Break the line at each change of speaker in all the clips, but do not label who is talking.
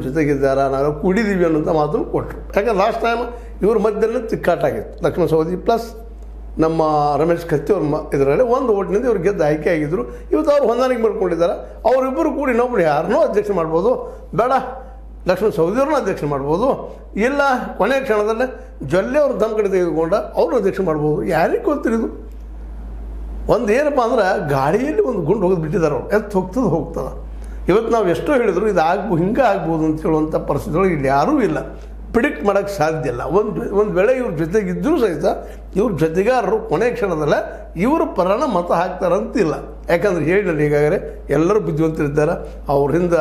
ಜೊತೆಗಿದ್ದಾರೆ, ನಾವು ಕುಡಿದೀವಿ ಅನ್ನೋಂಥ ಮಾತನ್ನು ಕೊಟ್ಟರು. ಯಾಕಂದ್ರೆ ಲಾಸ್ಟ್ ಟೈಮ್ ಇವ್ರ ಮಧ್ಯದಲ್ಲಿ ತಿಕ್ಕಾಟಾಗಿತ್ತು. ಲಕ್ಷ್ಮಣ ಸವದಿ ಪ್ಲಸ್ ನಮ್ಮ ರಮೇಶ್ ಕತ್ತಿ ಅವ್ರ ಇದರಲ್ಲಿ ಒಂದು ಓಟ್ನಿಂದ ಇವ್ರು ಗೆದ್ದು ಆಯ್ಕೆ ಆಗಿದ್ದರು. ಇವತ್ತು ಅವ್ರು ಹೊಂದಾಣಿಕೆ ಮಾಡ್ಕೊಂಡಿದ್ದಾರೆ. ಅವರಿಬ್ಬರು ಕೂಡಿ ಇನ್ನೊಬ್ಬರು ಯಾರನ್ನೂ ಅಧ್ಯಕ್ಷ ಮಾಡ್ಬೋದು, ಬೇಡ ಲಕ್ಷ್ಮಣ ಸವದಿಯವ್ರನ್ನ ಅಧ್ಯಕ್ಷ ಮಾಡ್ಬೋದು, ಇಲ್ಲ ಕೊನೆಯ ಕ್ಷಣದಲ್ಲೇ ಜೊಲ್ಲೆ ಅವ್ರು ದಮ್ ಕಡೆ ತೆಗೆದುಕೊಂಡ ಅವ್ರನ್ನ ಅಧ್ಯಕ್ಷ ಮಾಡ್ಬೋದು. ಯಾರಿಗೆ ಗೊತ್ತಿರೋದು? ಒಂದು ಏನಪ್ಪ ಅಂದ್ರೆ ಗಾಳಿಯಲ್ಲಿ ಒಂದು ಗುಂಡು ಹೋಗಿ ಬಿಟ್ಟಿದ್ದಾರೆ ಅವ್ರು, ಎತ್ತು ಹೋಗ್ತದೆ. ಇವತ್ತು ನಾವು ಎಷ್ಟೋ ಹೇಳಿದ್ರು ಇದು ಹಿಂಗೆ ಆಗ್ಬೋದು ಅಂತ ಹೇಳುವಂಥ ಪರಿಸ್ಥಿತಿಯೊಳಗೆ ಇಲ್ಲಿ ಯಾರೂ ಇಲ್ಲ, ಪ್ರಿಡಿಕ್ಟ್ ಮಾಡೋಕ್ಕೆ ಸಾಧ್ಯ ಇಲ್ಲ. ಒಂದು ವೇಳೆ ಇವ್ರ ಜೊತೆಗಿದ್ದರೂ ಸಹಿತ ಇವ್ರ ಜೊತೆಗಾರರು ಕೊನೆಯ ಕ್ಷಣದಲ್ಲೇ ಇವ್ರ ಪರನ ಮತ ಹಾಕ್ತಾರಂತಿಲ್ಲ. ಯಾಕಂದ್ರೆ ಹೇಳಿಲ್ಲ, ಈಗಾಗಲೇ ಎಲ್ಲರೂ ಬುದ್ಧಿವಂತರಿದ್ದಾರೆ. ಅವರಿಂದ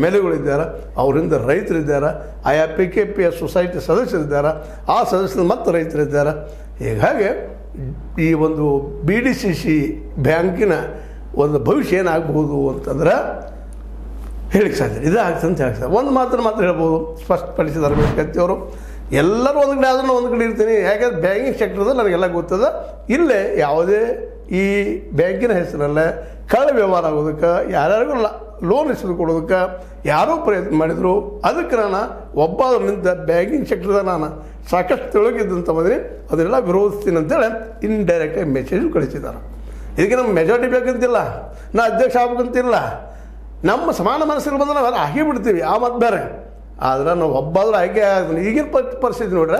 MLAಗಳಿದ್ದಾರೆ, ಅವರಿಂದ ರೈತರಿದ್ದಾರೆ, ಆಯಾ PKPS ಸೊಸೈಟಿ ಸದಸ್ಯರಿದ್ದಾರೆ, ಆ ಸದಸ್ಯರು ಮತ್ತು ರೈತರಿದ್ದಾರೆ. ಹೀಗಾಗಿ ಈ ಒಂದು BDCC ಬ್ಯಾಂಕಿನ ಒಂದು ಭವಿಷ್ಯ ಏನಾಗಬಹುದು ಅಂತಂದ್ರೆ ಹೇಳಿಕ್ಕೆ ಸಾಧ್ಯ, ಇದಾಗ್ತದೆ ಅಂತ ಹೇಳ್ತಾರೆ. ಒಂದು ಮಾತ್ರ ಹೇಳ್ಬೋದು, ಸ್ಪಷ್ಟಪಡಿಸಿದ ರಮೇಶ್ ಕತ್ತಿ ಅವರು. ಎಲ್ಲರೂ ಒಂದು ಕಡೆ ಅದನ್ನು ಒಂದು ಕಡೆ ಇರ್ತೀನಿ, ಯಾಕಂದ್ರೆ ಬ್ಯಾಂಕಿಂಗ್ ಸೆಕ್ಟರ್ದಲ್ಲಿ ನನಗೆಲ್ಲ ಗೊತ್ತದ. ಇಲ್ಲೇ ಯಾವುದೇ ಈ ಬ್ಯಾಂಕಿನ ಹೆಸರಲ್ಲೇ ಕಳ್ಳ ವ್ಯವಹಾರ ಆಗೋದಕ್ಕೆ, ಯಾರ್ಯಾರಿಗೂ ಲೋನ್ ಹೆಸರು ಕೊಡೋದಕ್ಕೆ ಯಾರೋ ಪ್ರಯತ್ನ ಮಾಡಿದರು. ಅದಕ್ಕೆ ನಾನು ನಿಂತ ಬ್ಯಾಂಕಿಂಗ್ ಸೆಕ್ಟರ್ದಾಗ ನಾನು ಸಾಕಷ್ಟು ತಿಳಗಿದ್ದಂಥ ಬಂದರೆ ಅದನ್ನೆಲ್ಲ ವಿರೋಧಿಸ್ತೀನಿ ಅಂತೇಳಿ ಇಂಡೈರೆಕ್ಟಾಗಿ ಮೆಸೇಜು ಕಳಿಸಿದ್ದಾರೆ. ಇದಕ್ಕೆ ನಮ್ಮ ಮೆಜಾರಿಟಿ ಬೇಕಂತಿಲ್ಲ, ನಾ ಅಧ್ಯಕ್ಷ ಆಗ್ಬೇಕಂತಿಲ್ಲ. ನಮ್ಮ ಸಮಾನ ಮನಸ್ಸಿಗೆ ಬಂದ್ರೆ ನಾವು ಆಗಿ ಬಿಡ್ತೀವಿ, ಆ ಮತ್ತು ಬೇರೆ. ಆದರೆ ನಾವು ಒಬ್ಬಾದ್ರೂ ಆಯ್ಕೆ ಆಗ್ತೀನಿ. ಈಗಿನ ಪರಿಸ್ಥಿತಿ ನೋಡ್ರೆ